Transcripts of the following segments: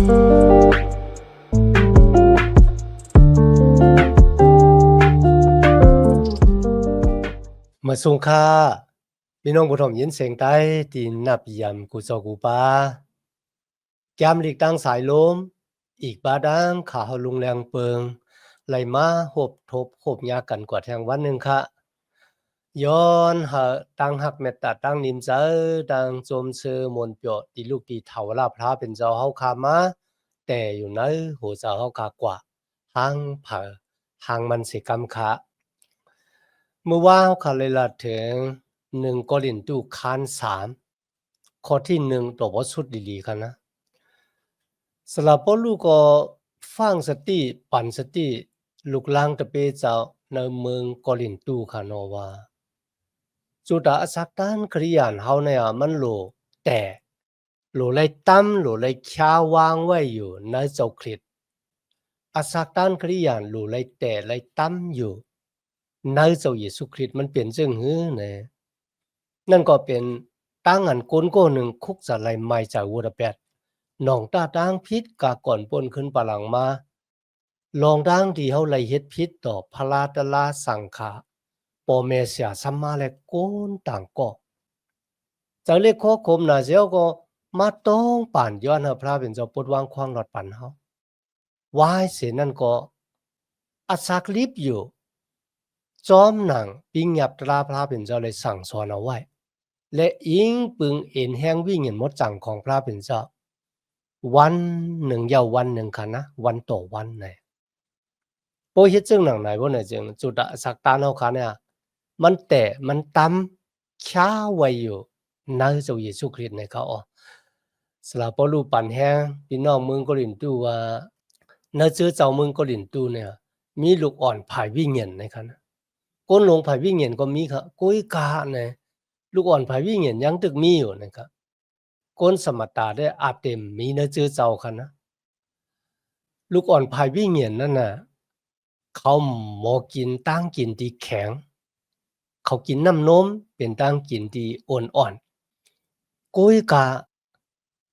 มาส่งค่าพี่น้องผู้ชมยินเสียงใต้ตีนับยำกูจอกูปาแกมหลีกตั้งสายลมอีกบาดังขาเฮาลุงแรงเปิงไหลมาหบทบหบยากันกว่าแทงวันหนึ่งค่ะย้อนหาตั้งหักเมตตาตั้งนิมเจอดังโจมเชือมนเปียวตีลูกตีเถาลาพระเป็นเจ้าเฮาคามาแต่อยู่ในหัวเจ้าเฮาคากว่าหางเผอหางมันสิกำคะเมื่อว่าเฮาคาเลยละถึง1 Corinto ข้าน3ข้อที่1ตัวบ่สุดดีๆค่ะนะสำหรับปอลูกก็ฟังสติปันสติลูกลางตะเปเจ้าในเมืองโครินตูค่ะเนาะว่าจุดาสักตันคริยานเฮาเนี่ยมันโลแต่โลไลตั้มโลไลคาวางไว้อยู่ในเจ้าคริสต์อสักตันคริยานโลไลแต่ไลตั้มอยู่ในเจ้าเยซูคริสต์มันเป็นจังหื้อแหน่นั่นก็เป็นตั้งอันกลโกหนึ่งคุกจะไลไม่จากวูดาเปสน้องตาตั้งพิษกาก่อนปนขึ้นปะหลังมาลองดังที่เฮาไลเฮ็ดพิษต่อพระราตลาสังขาปอเมเสียสัมมาและโกนต่างก็จากเลขข้อคมน่ะเสียวก็มาต้องป่านย้อนหาพระเป็นเจ้าปดวางความหลอดปันเฮาวายเสนั่นก็อาศักลิบอยู่จอมหนังปิงหยับตราพระเป็นเจ้าเลยสั่งสอนเอาไว้และอิงปึงเอ็นแห้งวิ่งเห็นหมดจังของพระเป็นเจ้าวันหนึ่งยาววันหนึ่งค่ะนะวันต่อวันไหนโปเฮ็ดจึงหนังไหนบ่เนี่ยจึงจุดอะสักตาเฮาค่ะเนี่ยมันแต่มันตำช้าไว้อยู่ในเจ้าเยซูคริสต์ในเขาอ๋อสลาปอลูปันแฮงพี่น้องเมืองโครินตูว่าในเจือเจ้าเมืองโครินตูเนี่ยมีลูกอ่อนผายวิญญาณในค่ะนะก้นลงผายวิญญาณก็มีค่ะกุยกาเนี่ยลูกอ่อนผายวิญญาณยังตึกมีอยู่นะครับก้นสมตาได้อาเต็มมีในเจือเจ้าค่ะนะลูกอ่อนผายวิญญาณนั่นน่ะเขาบ่กินตั้งกินที่แข็งเขากินน้ำนมเป็นตั้งกินที่อ่อนๆกุยกา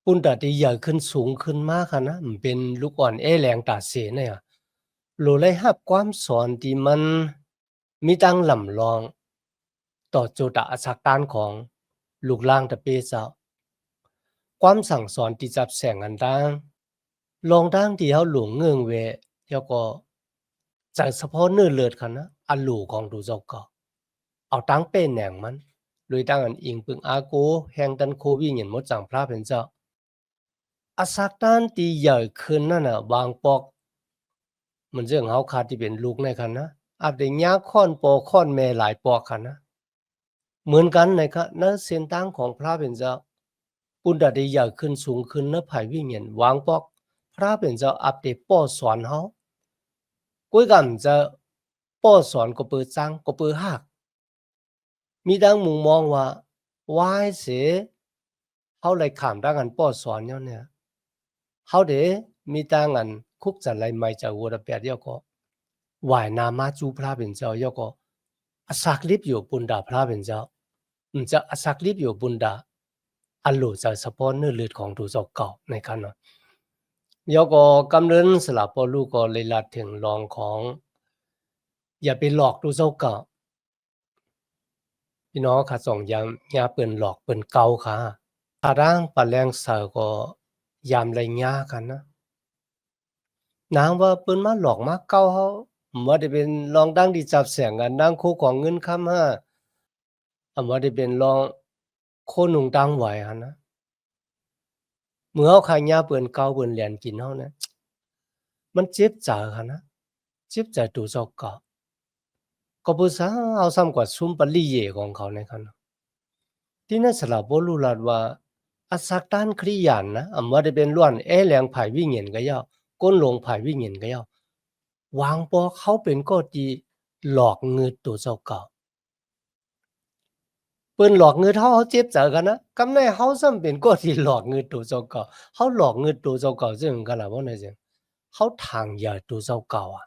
ปุ่นตาที่ใหญ่ขึ้นสูงขึ้นมาค่ะนะมันเป็นลูกอ่อนแอแรงตาเสเนี่ยโลเลยรับความสอนที่มันมีตั้งลำลองต่อโจตะอสักตานของลูกล่างตะเปเจ้าความสั่งสอนที่จับแสงอันดังลองดังที่เฮาหลงเงืองเวแล้วก็ใจเฉพาะเนื้อเลือดค่ะนะอันหลู่ของดูเจ้าก็เอาตั้งเป็นแหน่งมันโดยตั้งอันอิงปึงอาโกแห่งตันโควิเห็นหมดจังพระเป็นเจ้าอสักตานที่ใหญ่ขึ้นนั่นน่ะบางปอกมันเรื่องเฮาขาดที่เป็นลูกในค่ะนะอาจได้ยาค่อนปอค่อนแม่หลายปอกค่ะนะเหมือนกันนะครับในเส้นทางของพระเป็นเจ้าปุณดาได้ใหญ่ขึ้นสูงขึ้นนะภายวิญญาณวางปอกพระเป็นเจ้าอัปเดตป้อสอนเฮากุยกันจะป้อสอนก็เปิดจังก็เปิดฮักมีดังมุมมองว่าวายเสเฮาเลยข้ามดังอันป้อสอนย้อนเนี่ยเฮาเดมีดังอันคุกจะไลไม่จะวัวดะแปดยอก็วายนามาจูพระเป็นเจ้ายอก็อสักลิบอยู่ปุณดาพระเป็นเจ้าจะอสักลิบอยู่ปุณดาอันโลจะสะพอนเนื้อเลือดของดูเจ้าเก่าในคันเนาะยอก็กำเนินสลับปอลูกก็เลยลัดถึงรองของอย่าไปหลอกดูเจ้าเก่าพี่น้องค่ะ2ยามยาเปิ้นหลอกเปิ้นเก่าค่ะถ้าร่างปะแรงเสาก็ยามไรยากันนะนางว่าเปิ้นมาหลอกมาเก่าเฮาบ่ได้เป็นรองดังที่จับแสงกันดังคู่ของเงินคำห้าบ่ได้เป็นรองโคนุงดังไหวหั่นนะเมื่อเฮาขายยาเปิ้นเก่าเปิ้นแล่นกินเฮานะมันเจ็บใจค่ะนะเจ็บใจตัวเจ้าเก่าก็บ่ซาเอาซ้ำกว่าซุมปลีเยของเขาในคันที่นั่นสละบ่รู้ลัดว่าอสักตานคริยานนะบ่ได้เป็นล้วนแอแหลงไผวิญญาณก็ยอก้นหลงไผวิญญาณก็ยอวางบ่เขาเป็นก็ที่หลอกเงิดตัวเจ้าเก่าเปิ้นหลอกเงิดเฮาเจ็บใจกันนะกำในเฮาซ้ำเป็นก็ที่หลอกเงิดตัวเจ้าเก่าเฮาหลอกเงิดตัวเจ้าเก่าซึ่งกันล่ะบ่ได้จังเฮาทางยาตัวเจ้าเก่าอะ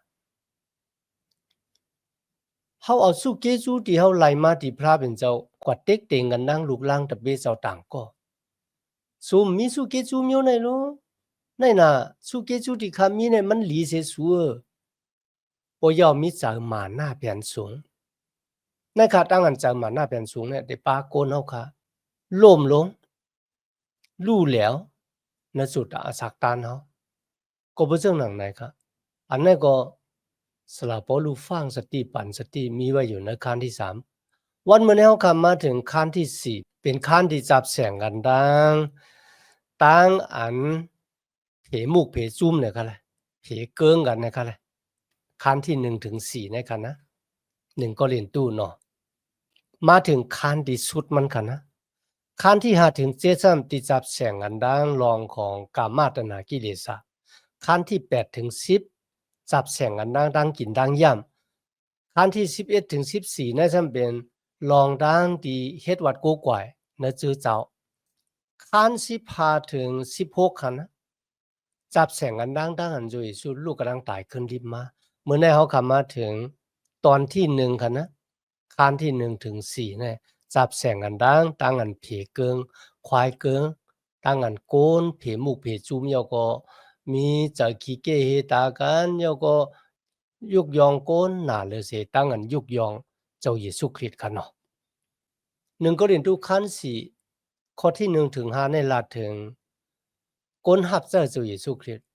เฮาเอาสุเกจูที่เฮาไล่มาที่พระเป็นเจ้ากว่าเต็กเต็งกันนั่งลูกล่างตะเบเจ้าต่างก็ซุมมีสุเกจูမျိုးไหนโล那呢出给主的看米呢มันหลีเสสูบ่ยอมมีเจอหมาหน้าเปลี่ยนสูงในค่ะตั้งอันเจอหมาหน้าเปลี่ยนสูงเนี่ยได้ปาโกนเฮาค่ะล้มลงรู้แล้วในสุดอาสักตานเฮาก็บ่เจังหนังไหนค่ะอันนั้นก็สละปอลูฟังสติปัญสติมีไว้อยู่ในขั้นที่3วันมื้อนี้เฮามาถึงขั้นที่4เป็นขั้นที่จับแสงกันดังตั้งอันเพมุกเพจุ้มเนี่ยค่ะแหละเพเกิงกันนะคะแหละขั้นที่1ถึง4นะคะนะ1ก็เรียนตู้เนาะมาถึงขั้นที่สุดมันค่ะนะขั้นที่5ถึง7ซ้ำที่จับแสงกันดังรองของกามาตนากิเลสขั้นที่8ถึง10จับแสงกันดังกินดังย่ำขั้นที่11ถึง14นั่นซ้ำเป็นรองดังที่เฮ็ดวัดโกกวยนะจื้อเจ้าขั้น15ถึง16ค่ะนะจับแสงกันดังอันจุยสุลูกกำลังตายขึ้นริบมาเมื่อในเฮามาถึงตอนที่1ค่ะนะขั้นที่1ถึง4เนี่ยจับแสงกันดังตั้งอันเพเกิงควายเกิงตั้งอันโกนเพมุกเพจุมยอก็มีจะขี้เกเฮตากันยอก็ยุกยองโกนหน้าเลยเสตั้งอันยุกยองเจ้าเยซูคริสต์ค่ะเนาะ1ก็เรียนทุกขั้น4ข้อที่1ถึง5ในลาถึงก้นหับเจ้าเยซูคริสต์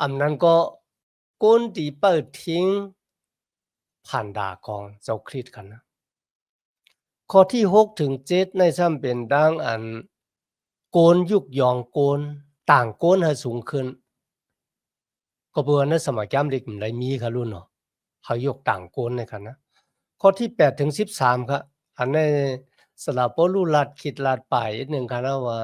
อำนั้นก็ก้นตีเปิดทิ้งผ่านด่าของเจ้าคริสต์กันนะข้อที่6ถึง7ในซ้ำเป็นดังอันโกนยุกยองโกนต่างโกนให้สูงขึ้นก็เพื่อในสมัยแก้มเด็กมันได้มีค่ะรุ่นเนาะเขายกต่างโกนในค่ะนะข้อที่8ถึง13ครับอันในสลาปอลูลัดคิดลัดป่ายอีกหนึ่งค่ะนะว่า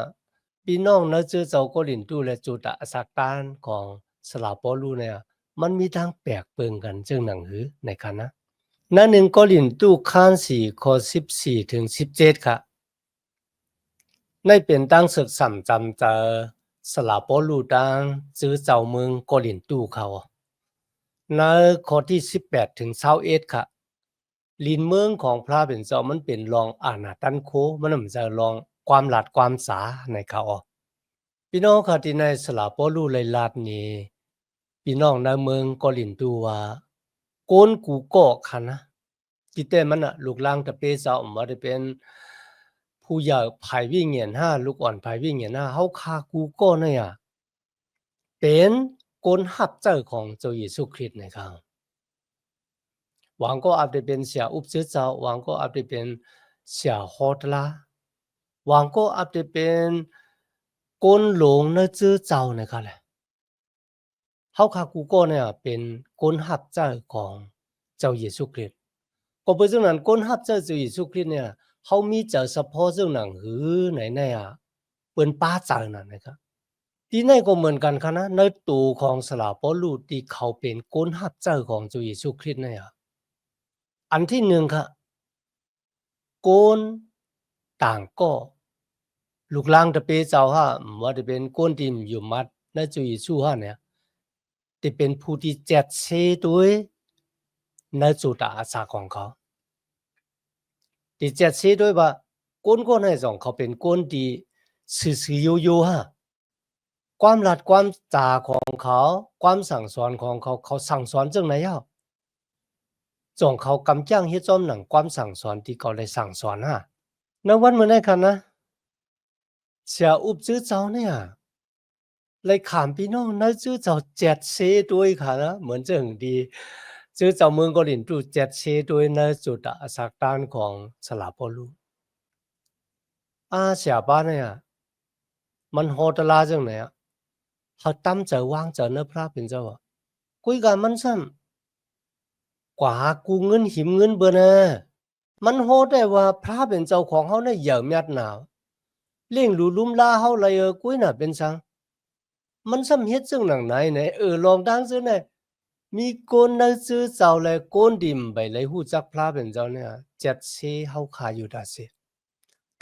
พี่น้องเนื้อเจอเจ้าก็ลินตู้และจุดสักตานของสลาปอลูเนี่ยมันมีทางแปลกเปิงกันจึงหนังหือในค่ะนะหน้า1ก็ลินตู้ข้าน4ข้อ14ถึง17ค่ะในเป็นตั้งศึกสัมจำเจอสลาปอลูดังจื้อเจ้าเมืองก็ลินตู้เขาในข้อที่18ถึง21ค่ะลินเมืองของพระเป็นเจ้ามันเป็นรองอาณาตันโคมันไม่ใช่รองความหลัดความสาในเขาพี่น้องค่ะที่ในสลาปอลูไลลาดนี้พี่น้องในเมืองก็ลินตูว่าโกนกูก็ค่ะนะที่แต่มันน่ะลูกล่างตะเปเจ้ามาได้เป็นผู้ใหญ่ภายวิ่งเงียน5ลูกอ่อนภายวิ่งเงียน5เฮาคากูก็เนี่ยเป็นโกนหับเจ้าของเจ้าเยซูคริสต์นะครับหวังก็อาจจะเป็นเสียอุปซื้อเจ้าหวังก็อาจจะเป็นเสียฮอดลาหวังก็อาจจะเป็นกนหลงในจื้อเจ้านะครับแหละเฮาคากูก็เนี่ยเป็นกนหับเจ้าของเจ้าเยซูคริสต์ก็เพราะฉะนั้นกนหับเจ้าเยซูคริสต์เนี่ยเฮามีเจ้าเฉพาะเรื่องหนังหือไหนๆเปิ้นป้าเจ้านั่นนะครับที่ไหนก็เหมือนกันค่ะนะในตัวของสลาปอลูที่เขาเป็นกนหับเจ้าของเจ้าเยซูคริสต์เนี่ยอันที่1ค่ะโกนต่างก็ลูกลางตะเปเจ้าฮะว่าจะเป็นโกนที่อยู่มัดในเจ้าเยซูฮะเนี่ยที่เป็นผู้ที่แจกเชด้วยในจุดอาสาของเขาที่แจกเชด้วยว่าโกนให้สองเขาเป็นโกนที่ซื่อๆอยู่ๆฮะความรัดความจาของเขาความสั่งสอนของเขาเขาสั่งสอนจังไหนอ่ะจงเขากำจังเฮ็ดจอมหนังความสั่งสอนที่เขาได้สั่งสอนฮะในวันมื้อนั้นค่ะนะเสียอุบจื้อเจ้าเนี่ยเลยขามพี่น้องนะจื้อเจ้าแจดเซด้วยค่ะนะเหมือนจะหึงดีจื้อเจ้าเมืองก็หลินจูแจดเซด้วยนะจุดสักด้านของสลาปอลูเสียบ้านเนี่ยมันโหดลาจังไหนเขาตั้มจะวางจะเนื้อพระเป็นเจ้าคุยกันมันซ้ำกว่ากูเงินหิมเงินเบอร์นะมันโหดได้ว่าพระเป็นเจ้าของเขาเนี่ยเหยื่อเมียดหนาวเลี้ยงลูลุ่มลาเขาเลยกุ้ยน่ะเป็นสังมันซ้ำเฮ็ดซึ่งหนังไหนเนี่ยลองดังซื้อเนี่ยมีคนในซื้อเจ้าเลยโกนดิมไปเลยหู้จักพระเป็นเจ้าเนี่ยเจ็ดเซเฮาขายอยู่ดาเซ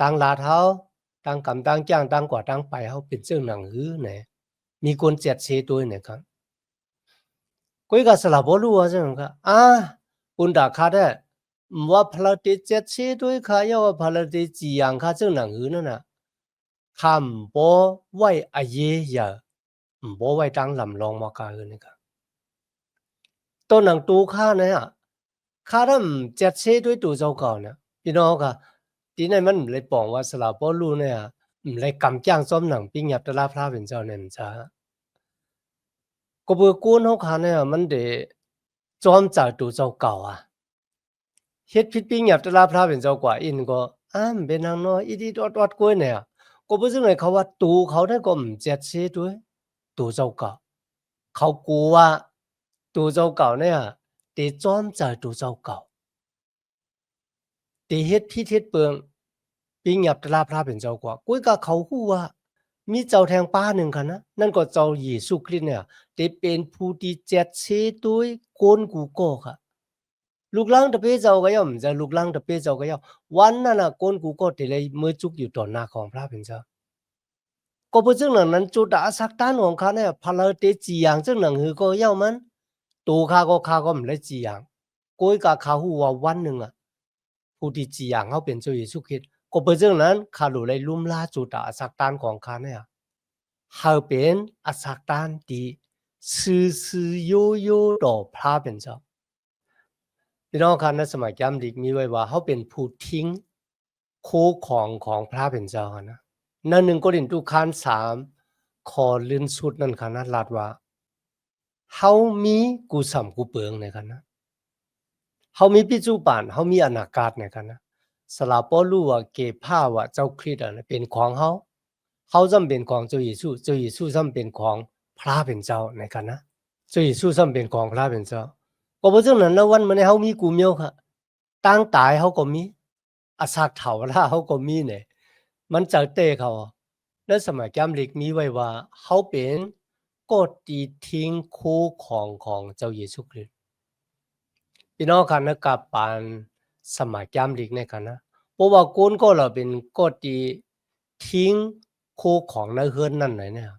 ต่างลาดเฮาต่างกำต่างจ้างต่างกว่าต่างไปเฮาเป็นซึ่งหนังหือเนี่ยมีคนเจ็ดเซตัวเนี่ยครับกุ้ยก็สลับบ่รู้ว่าจังครับคุณดาคาได้ว่าพลติเจ็ดเซด้วยค่ะอย่าว่าพลติจีอย่างค่ะซึ่งหนังหือนั่นน่ะคำบ่ไว้อาเยอย่า บ่ไว้ตั้งลำลองมากาอื่นนี่กะตัวหนังตูข้าเนี่ยข้าทำจัดเชด้วยตัวเจ้าเก่าเนี่ยพี่น้องกะทีนั้นมันเลยปองว่าสลาป้อลูเนี่ยเลยกำจ้างซ้อมหนังปิ้งหยับตะลาพระเป็นเจ้าเนี่ยจ้าก็เบื่อกูนเฮาข้าเนี่ยมันได้จอมจากตัวเจ้าเก่าเฮ็ดผิดปิ้งหยับตะลาพระเป็นเจ้ากว่าอินก็เป็นนางน้อยอีดีดอดๆกล้วยเนี่ยก็บ่ซึ่งเลยเขาว่าตูเขาได้ก็จัดเชด้วยตัวเจ้าเก่าเขากลัวว่าตัวเจ้าเก่าเนี่ยได้จอมจากตัวเจ้าเก่าได้เฮ็ดผิดเฮ็ดเปลืองปิ้งหยับตะลาพระเป็นเจ้ากว่ากุ้ยก็เขาฮู้ว่ามีเจ้าแทงป้าหนึ่งค่ะนะนั่นก็เจ้าเยซูคริสต์เนี่ยได้เป็นผู้ที่จัดเชด้วยคนกูก็ค่ะลูกหลางตะเปเจ้าก็ย่อมจะลูกหลางตะเปเจ้าก็ย่อมวันนั้นน่ะคนกูก็ได้เลยมือจุกอยู่ต่อหน้าของพระเป็นเจ้าก็เพราะซึ่งนั้นจุดอาศักตานของเขาเนี่ยพลเตจีอย่างซึ่งหนังหือก็ย่อมมันตัวข้าก็ไม่ได้จีอย่างก้อยกับเขาหูว่าวันหนึ่งผู้ที่จีอย่างเขาเป็นเจ้าเยซูคริสต์ก็เพราะซึ่งนั้นข้ารู้เลยลุ่มล่าจุดอาศักตานของเขาเนี่ยเขาเป็นอาศักตานที่ซื่อโยต่อพระเป็นเจ้าพี่น้องครับในสมัยย้ำดิกมีไว้ว่าเขาเป็นผู้ทิ้งโคของพระเป็นเจ้านะนั่นหนึ่งก็เห็นทุกขัน3ขอลื่นสุดนั่นค่ะนะลาดว่าเฮามีกูสำกูเปิงในกันนะเฮามีปัจจุบันเฮามีอนาคตในกันนะสลาปอรู้ว่าเก็บผ้าว่าเจ้าคริสต์เป็นของเฮาจำเป็นของเจ้าเยซูจำเป็นของพระเป็นเจ้าในกันนะเจ้าเยซูจำเป็นของพระเป็นเจ้าก็เพราะฉะนั้นแล้ววันมื้อนี้เฮามีกูเมียวค่ะตั้งตายเฮาก็มีอาสาเฒ่าล่าเฮาก็มีเนี่ยมันจะเตะเขาในสมัยย้ำเล็กมีไว้ว่าเฮาเป็นกฎที่ทิ้งคู่ของเจ้าเยซูคริสต์พี่น้องกันนะกับปานสมัยย้ำเล็กในกันนะเพราะว่าคนก็เราเป็นกฎที่ทิ้งคู่ของในเฮือนนั่นไหนเนี่ย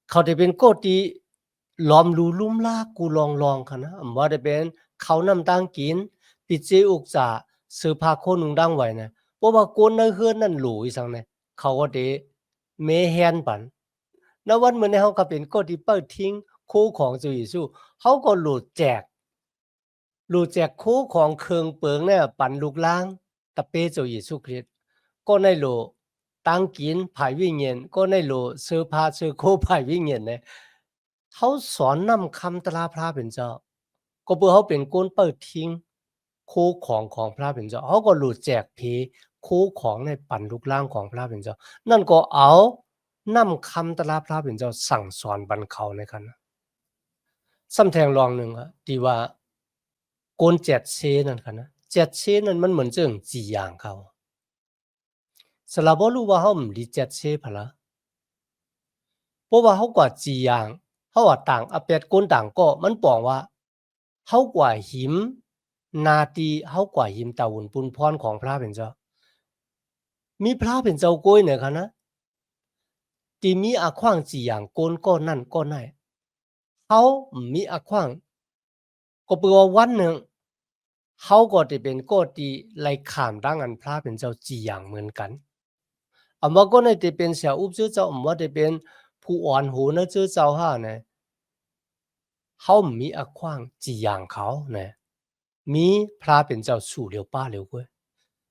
เขาได้เป็นกฎที่ล้อมรูลุ่มลากกูลองค่ะนะว่าได้เป็นเขานำตั้งกินปิเจอุกษาซื้อผ้าโคนุงดังไว้นะเพราะว่าคนในเฮือนนั่นหลูอีสังเนี่ยเขาก็ได้เมแฮนปันณวันมื้อนี้เฮาก็เป็นกฎที่เปิดทิ้งคู่ของเจ้าเยซูเฮาก็หลุดแจกคู่ของเครื่องเปิงเนี่ยปันลูกลางตะเปเจ้าเยซูคริสต์ก็ในโลตั้งกินภายวิญญาณก็ในโลซื้อผ้าซื้อโคภายวิญญาณเนี่ยเขาสอนนำคำตราพระเป็นเจ้าก็เพื่อเขาเป็นคนเปิดทิ้งคู่ของพระเป็นเจ้าเขาก็หลุดแจกผีคู่ของในปันลูกล่างของพระเป็นเจ้านั่นก็เอานำคำตราพระเป็นเจ้าสั่งสอนบรรเขาในคันนะซ้ำแทงรองหนึ่งที่ว่าโกนเจ็ดเชนั่นค่ะนะเจ็ดเชนั่นมันเหมือนเจิงจีอย่างเขาสลาบรู้ว่าเขาไม่ได้เจ็ดเชพะละเพราะว่าเขากว่าจีอย่างเขาว่าต่างอเป็ดโกนต่างก็มันปองว่าเขากว่าหิมนาตีเขากว่าหิมตาวุ่นปุนพรของพระเป็นเจ้ามีพระเป็นเจ้าก้อยเนี่ยค่ะนะที่มีอาขว้างจีอย่างโกนก็นั่นก็ไหนเขามีอาขว้างก็เปลว่าวันหนึ่งเขาก็จะเป็นก็ที่ไล่ขามดังอันพระเป็นเจ้าจีอย่างเหมือนกันอำว่าก็ในจะเป็นเสียอุบชื่อเจ้าอำว่าจะเป็นผู้อ่อนหูนะชื่อเจ้าห้าเนี่ยเขามีอาขว้างจีอย่างเขาเนี่ยมีพระเป็นเจ้าสู่เลียวป้าเลียวก้วย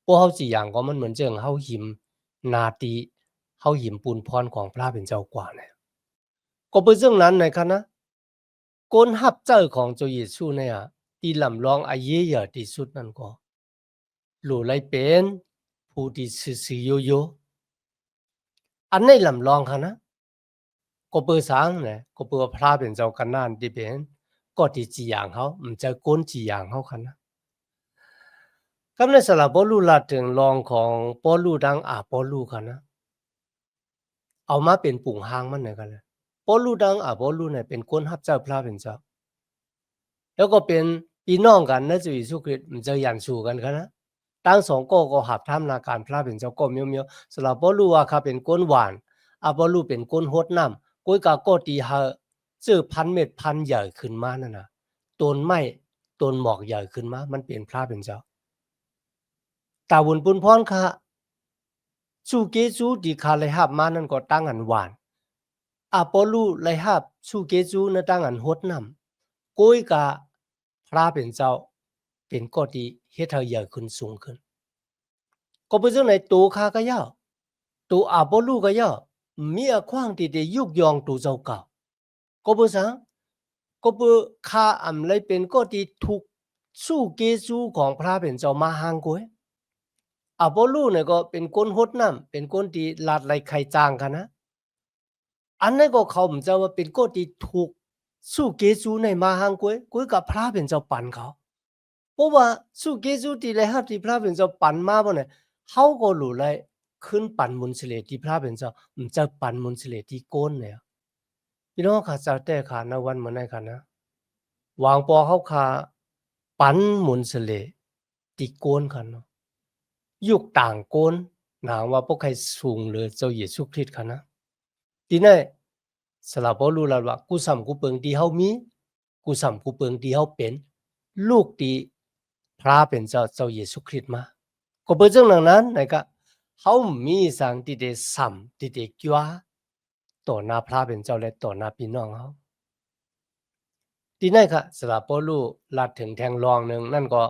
พวกเขาจีอย่างก็มันเหมือนเจิงเขาหิมนาตีเขาหิมปูนพรของพระเป็นเจ้ากว่าเนี่ยก็เป็นเรื่องนั้นในคณะคนหับเจ้าของเจ้าเยซูเนี่ยที่ลำลองอาเยอะที่สุดนั่นก็หลู่ไรเป็นผู้ที่ซื่อโยอันในลำลองค่ะนะก็เปิดสังเนี่ยก็เปิดพระเป็นเจ้ากันนั่นที่เป็นก็ที่จีอย่างเขามันจะก้นจีอย่างเขาค่ะนะก็ในสลับปอลูลาถึงลองของปอลูดังปอลูค่ะนะเอามาเป็นปุ่งหางมันเนี่ยกันเลยปอลูดังปอลูเนี่ยเป็นก้นหับเจ้าพระเป็นเจ้าแล้วก็เป็นพี่น้องกันนะเจ้าเยซูคริสต์มันจะยันสู่กันค่ะนะตั้งสองก็หับทำนาการพระเป็นเจ้าก็เมียวสลับปอลูว่าเขาเป็นก้นหวานปอลูเป็นก้นฮดน้ำก้อยกาก็ตีหาเจอพันเม็ดพันใหญ่ขึ้นมานั่นนะต้นไม้ต้นหมอกใหญ่ขึ้นมามันเป็นพระเป็นเจ้าตาวุนปุนพรค่ะจูเกจูดีคาเลยหับมานั่นก็ตั้งอันหวาน อาโปลูไลฮับสู้เกจูนะตั้งอันฮดนำก้อยกะพระเป็นเจ้าเป็นก็ดีเฮ็ดให้ใหญ่ขึ้นสูงขึ้นก็เป็นจังไหนตัวข้าก็ย่อตัวอาโปลูก็ย่อมีอควางที่ได้ยุกยองตัวเจ้าเก่าก็เป็นสังก็เป็นข้าอำเลยเป็นก็ดีถูกสู้เกจูของพระเป็นเจ้ามาหางก้อยอาโปลูเนี่ยก็เป็นคนฮดนำเป็นคนที่ลาดไหลไข่จางกันนะอันนั้นก็เขา唔จะว่าเป็นก็ที่ถูกสู้เกจูในมาหางก้อยกับพระเป็นเจ้าปันเขาเพราะว่าสู้เกจูที่เลยฮับที่พระเป็นเจ้าปันมาบ่เนี่ยเขาก็รู้เลยขึ้นปันมุนสิเลที่พระเป็นเจ้า唔จะปันมุนสิเลที่โกนเนี่ยพี่น้องค่ะจะแต่ค่ะในวันมื้อนั้นค่ะนะวางปอเขาค่ะปันมุนสิเลที่โกนค่ะเนาะยุคต่างโกนหนางว่าพวกใครสูงเลยเจ้าเยซูคริสต์ค่ะนะทีนี้สลับบ่รู้แล้วว่ากูสำกูเปิงที่เฮามีกูสำกูเปิงที่เฮาเป็นลูกที่พระเป็นเจ้าเยซูคริสต์มาก็เป็นจังนั้นนะครับเฮามีสังที่ได้สำที่ได้กว่าต่อหน้าพระเป็นเจ้าและต่อหน้าพี่น้องเฮาทีนี้ค่ะสลับบ่รู้ลัดถึงแทงรองนึงนั่นก็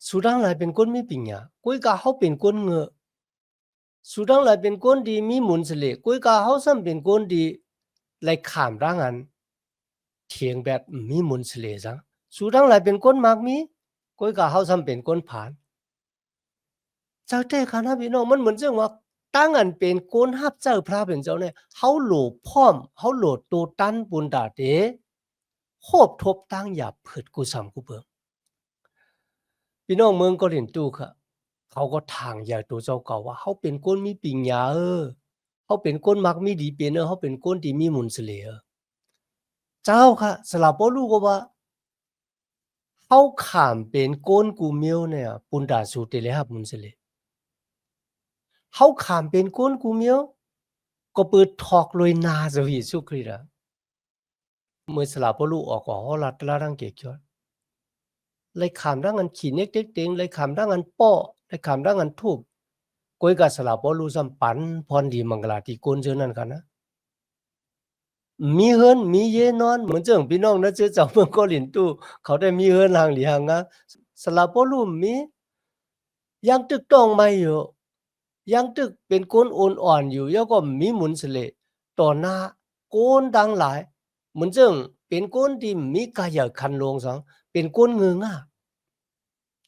สุดังหลายเป็นคนมีปัญญาก้อยกะเฮาเป็นคนเงอสุดังหลายเป็นคนที่มีมุนสเลก้อยกะเฮาซ้ํเป็นคนที่ไล่ข้ามร่างอันเถียงแบบมีมุนสเลซังสุดังหลายเป็นคนมักมีก้อยกะเฮาซ้ํเป็นคนผ่านจากแต่ค่ะนะพี่น้องมันเหมือนจังว่าตั้งอันเป็นคนรับเจ้าพระเป็นเจ้าเนี่ยเฮาโหลพร้อมเฮาโหลตัวตันปุนดาเดโคบทบตั้งหยาบผึดกูซ้ํกูเบิงพี่น้องเมืองโกรินตูค่ะเขาก็ทางใหญ่ตัวเจ้าเก่าว่าเฮาเป็นคนมีปัญญาเฮาเป็นคนมักมีดีเป็นเฮาเป็นคนที่มีมุนต์เสลอเจ้าค่ะสลับบ่รู้ก็ว่าเฮาข้ามเป็นคนกูเมียวเนี่ยปุนดาสูเตเลฮับมุนต์เสลเฮาข้ามเป็นคนกูเมียวก็เปิดทอกลอยนาเจ้าเยซูคริสต์อะเมื่อสลับบ่รู้ออกก็เฮาลัดละรังเกยอดเลยข้ามดังอันขี้เน็กเต็กเต็งเลยข้ามดังอันป้อเลยข้ามดังอันทุบก้อยกะสลับบ่รู้ซ้ำปันพรดีมังกลาที่โกนเจอนั่นค่ะนะมีเฮิรนมีเยนอนเหมือนเจังพี่น้องนะเจ้าเจ้าเมืองโกลินตูเขาได้มีเฮิรนหางหลีหางะสลับบ่รู้มียังตึกต้องไม่อยู่ยังตึกเป็นคนโอนอ่อนอยู่แล้วก็มีหมุนเสลต่อหน้าโกนดังหลายเหมือนเจังเป็นคนที่มีกายคันลงสังเป็นคนเงืองะ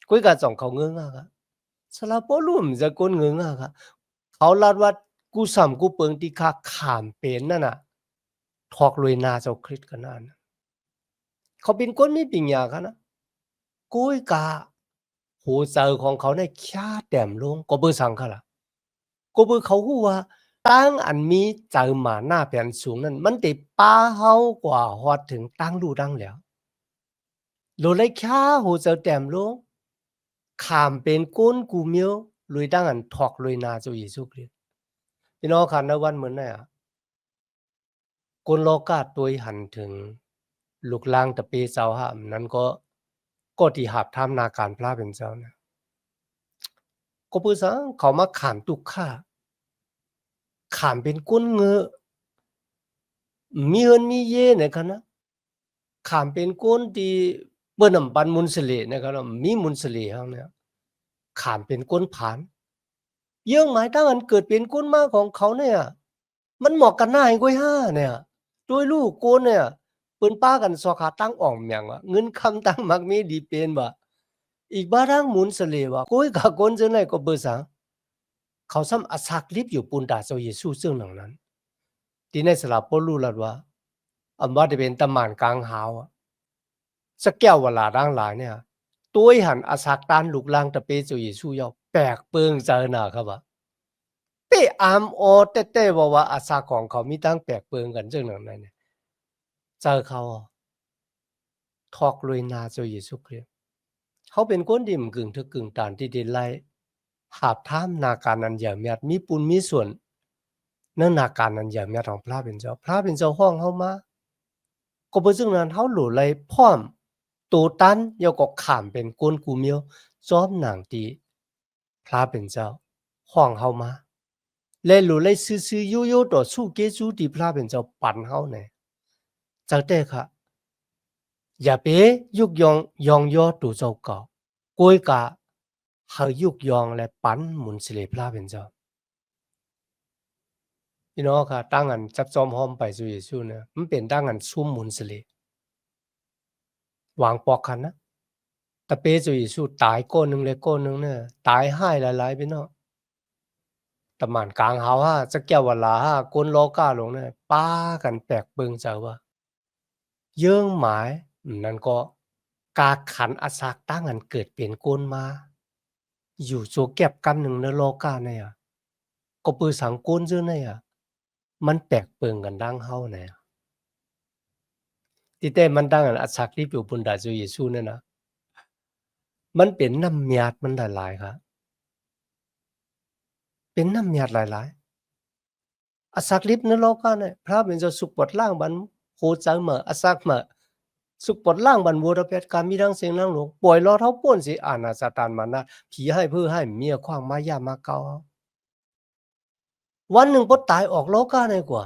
ก้อยกะจ่องเขาเงืองะค่ะสลับบ่รู้มจะคนเงืองะค่ะเขาลาดว่ากูสำกูเปิงที่ข้าข้ามเป็นนั่นน่ะทอกลวยนาเจ้าคริสต์กันนั่นเขาเป็นคนมีปัญญาค่ะนะก้อยกะหูเจอของเขาในค่าแต้มลงก็เบิ่สังค่ะล่ะก็เบิ่เขาฮู้ว่าตั้งอันมีเจอมาหน้าแผ่นสูงนั้นมันได้ปาเฮากว่าฮอดถึงตั้งรู้ดังแล้วโลเลยค่าหูเจอแต้มลงข้ามเป็นก้นกูเมียวลุยดังอันทอกลุยนาเจ้าเยซูคริสต์พี่น้องค่ะในวันเหมือนนั้นอะคนโลกาตัวหันถึงลูกล่างตะเปเจ้าหามนั้นก็ที่หาบท่ามนาการพระเป็นเจ้านะก็เพื่อสังเขามาขามตุกข้าขามเป็นก้นเงอมีเอินมีเยนะครับนะขามเป็นก้นที่เปิ้นปันมุนสเลนะครับมีมุนสเลเฮาเนี่ยขามเป็นก้นผานเยื่องหมายตั้งอันเกิดเป็นก้นมาของเขาเนี่ยมันเหมาะกันหน้าให้ก้อยห้าเนี่ยโดยลูกโกนเนี่ยเปิ้นป้ากันสอขาตั้งอ่อมหยังวะเงินคำตั้งมักมีดีเป็นบ่อีกบารังหมุนสเลวะก้อยกะก้นจังได๋ก็เบิ่สังเขาซ้ำอสักลิบอยู่ปูนดาเจ้าเยซูซึ่งหนังนั้นที่ในสลับบ่รู้ลัดว่าอำว่าได้เป็นตะหม่านกลางหาวสักแก้วเวลาดังหลายเนี่ยตัวหันอสักตานลูกลางตะเปเจ้าเยซูยอแปลกเปิงเจอหน้าครับว่าเปอามออแต้ๆว่าอาสาของเขามีตั้งแปลกเปิงกันจังหนังนั้นเนี่ยเจอเขาทอกลุยนาเจ้าเยซูคริสต์เขาเป็นคนที่กึ่งทึกกึ่งตานที่ได้ไล่หาบท่ามนาการอันอย่างเมียดมีปุญมีส่วนเนื่องนาการอันอย่างเมียดของพระเป็นเจ้าห้องเฮามาก็บ่ซึ่งนั้นเฮาหลู่ไล่พร้อมตูตันยอก็ข้ามเป็นกวนกูเมียวจอมหนังตีพระเป็นเจ้าห้องเฮามา และรู้เลยซื่อๆยู่ๆต่อสู้เกจูที่พระเป็นเจ้าปันเฮาเนี่ยจังแต่ค่ะอย่าไปยุกยองยองย่อตู่เจ้าเก่าก้อยกะเฮายุกยองและปันหมุนสิเลพระเป็นเจ้าพี่น้องค่ะตั้งอันจับจอมหอมไปสู่เยซูเนี่ยมันเป็นตั้งอันซุ่มหมุนสิเลวางปอกคันนะตะเปสู่เยซูตายก้นหนึงเลยก้นหนึงเนี่ยตายหายหลายๆพี่น้องตะหม่านกลางเฮาฮะจักแก้ววลาฮะก้นโลกาลงเนี่ยป้ากันแปลกเบิงเจ้าว่าเยิ่งหมายนั่นก็กาขันอาสากตั้งอันเกิดเป็นก้นมาอยู่โจแก็บกันหนึ่งในโลกาเนี่ยก็ปือสังก้นซื่อเนี่ยมันแปลกเปิงกันดังเฮาเนี่ยที่แต่มันดังอันอาสักที่อยู่บนดาจูเยซูเนี่ยนะมันเป็นน้ำยาดมันหลายๆครับเป็นน้ำยาดหลายๆอาสักลิบในโลกาเนี่ยพระเป็นจะสุขปลดล่างบันโคใจเหมาอาสักมาสุขปลดล่างบันวัวระเพ็ดการมีดังเสียงดังหลวงป่วยรอเท้าป้นสิอาณาสตานมานะผีให้เพื่อให้เมียขว้างมายามาเกาวันหนึ่งพอตายออกโลกาเนี่ยกว่า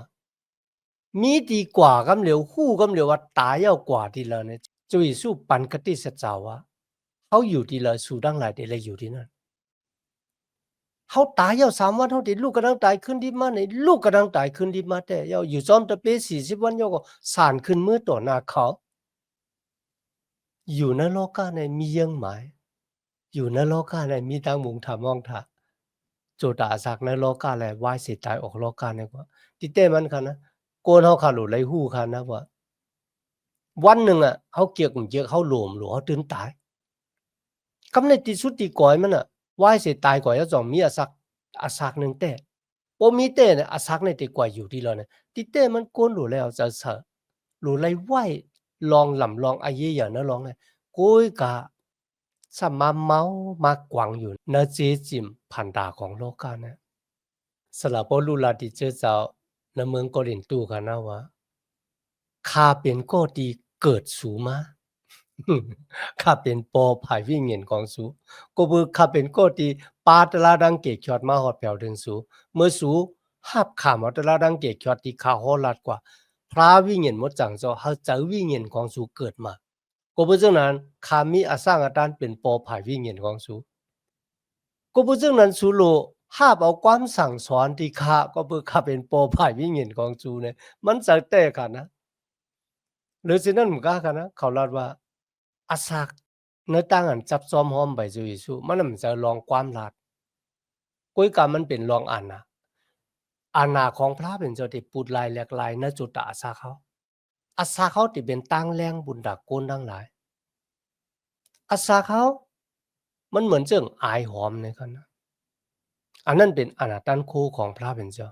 มีดีกว่ากำเหลียวคู่กำเหลียวว่าตายเอากว่าทีละเนี่ยจูเยซูปันกติเสจาวะเขาอยู่ทีละสู่ดังหลายเดเลยอยู่ที่นั่นเขาตายเอา3วันเขาติลูกกำลังตายขึ้นที่มาในลูกกำลังตายขึ้นที่มาแต่เอาอยู่จอมตะเป40วันโยก็สานขึ้นมือต่อหน้าเขาอยู่ในโลกาในมียังหมายอยู่ในโลกาในมีตังมุงถามองถาโจตาสักในโลกาแลวายสิตายออกโลกาในกว่าติเต้มันคันนะโกนเฮาขาหลุไหลหู้คันนะว่าวันหนึ่งอะเขาเกียกเกียกเขาหลวมหลวเขาตื่นตายกำในที่สุดที่ก่อยมันน่ะวายสิตายก่อยจะมีอาสักหนึ่งแต่บ่มีแต่เนี่ยอาสักในที่ก่อยอยู่ที่แล้วเนี่ยติเต้มันโกนหลุแล้วจะเสอะหลุไหลไหวลองหล่ำลองอาเยอย่านะลองเนี่ยโกยกะสมาเมามากวางอยู่ณเจจิมพันดาของโลกาเนี่ยสละบ่รู้ล่ะที่เจอเจ้าในเมืองโกรินตูกันนะว่าข้าเป็นก็ดีเกิดสูมาข้าเป็นปอภายวิญญาณของสูก็บือข้าเป็นก็ดีปาตลาดังเกกยอดมาฮอดแผ่วถึงสูเมื่อสูหับข้ามาตลาดังเกกยอดที่ข้าฮอลัดกว่าพระวิญญาณหมดจังเจ้าเฮาเจอวิญญาณของสูเกิดมาก็เพราะฉะนั้นข้ามีอาสร้างอาการเป็นปอภายวิญญาณของสูก็เพราะฉะนั้นสูโลหาบเอาความสั่งสอนที่ข้าก็เพื่อข้าเป็นปอภายวิญญาณของสูเนี่ยมันจะแตกกันนะหรือฉะนั้นมันก็กันนะเขาลาดว่า อาศักเนื้อตั้งอันจับซ้อมหอมใบจุยสุมันมันจะลองความลาดก้อยกามันเป็นลองอาณาของพระเป็นเจ้าที่ปูดลายแหลกลายณจุดตาอาสาเขาอาสาเขาที่เป็นตั้งแรงบุญดักโกนทั้งหลายอาสาเขามันเหมือนเจิงอายหอมในกันนะอันนั้นเป็นอาณาตันคู่ของพระเป็นเจ้า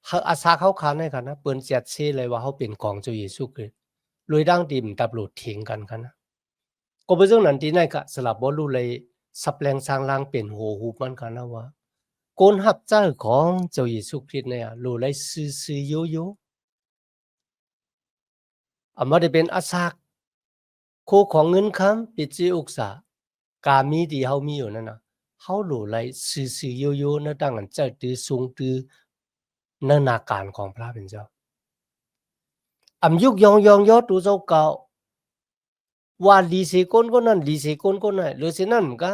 เขาอาสาเขาขาในกันนะเปิ้นเจ็ดเชเลยว่าเขาเป็นของเจ้าเยซูคริสต์ลอยดังดิมตับหลุดทิ้งกันกันนะ ก็เป็นเรื่องนั้นที่นายกะสลับบ่รู้เลยสับแรงสร้างลางเป็นโหหูปมันกันนะว่าคนหับเจ้าของเจ้าเยซูคริสต์เนี่ยรู้เลยซื่อๆโยๆอามาได้เป็นอาสากคู่ของเงินคำปิจิอุกษากามีที่เฮามีอยู่นั่นน่ะเฮารู้เลยซื่อๆโยๆนะดังนั้นเจ้าตือทรงตือในนาการของพระเป็นเจ้าอำยุกยองยองยอตูเจ้าเก่า ว่าลีเซก้นก็นั่นลีเซก้นก็นั่นหรือฉะนั้นมันก็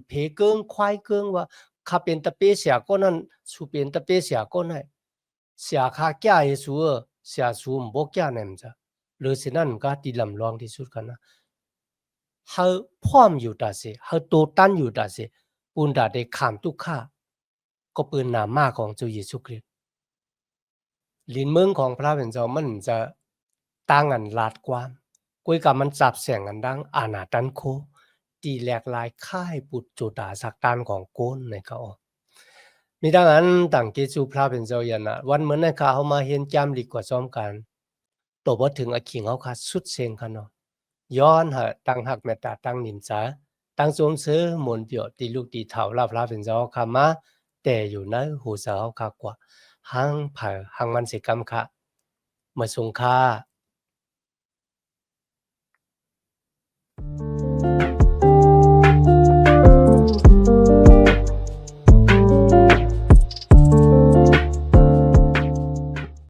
เพเกิงควายเกิงว่าข้าเป็นตะเปเสียก็นั่นสูเป็นตะเปเสียก็นั่นเสียข้าแก่เยซูเสียสูมบ่แก่นั่นจ้ะหรือฉะนั้นมันก็ที่ลำลองที่สุดกันนะเฮาพร้อมอยู่ตาเสเฮาโตตันอยู่ตาเสปุณดาได้ขามทุกข้าก็เปิ้นนามมาของเจ้าเยซูคริสต์ลิ้นเมืองของพระเป็นเจ้ามันจะต่างกันลาดกว้าง กุยกับมันจับเสียงกันดังอาณาตันโคตีแหลกลายค่ายปุจจุตาสักตานของโกนในเขามีดังนั้นต่างกิจูพระเป็นเจ้ายันนะวันเหมือนในข้าเขามาเห็นจำดีกว่าซ้อมกันตัวบ่ถึงอคิงเขาขาดสุดเสียงกันเนาะย้อนหาตั้งหักเมตตาตั้งนิมจาตั้งสวมซื้อมนเปียวตีลูกตีเถาลาพระเป็นเจ้าขามาแต่อยู่ในหูเสาเขาขากว่าหังผ่าหังมันสิกรรมค่ะมาสงค่า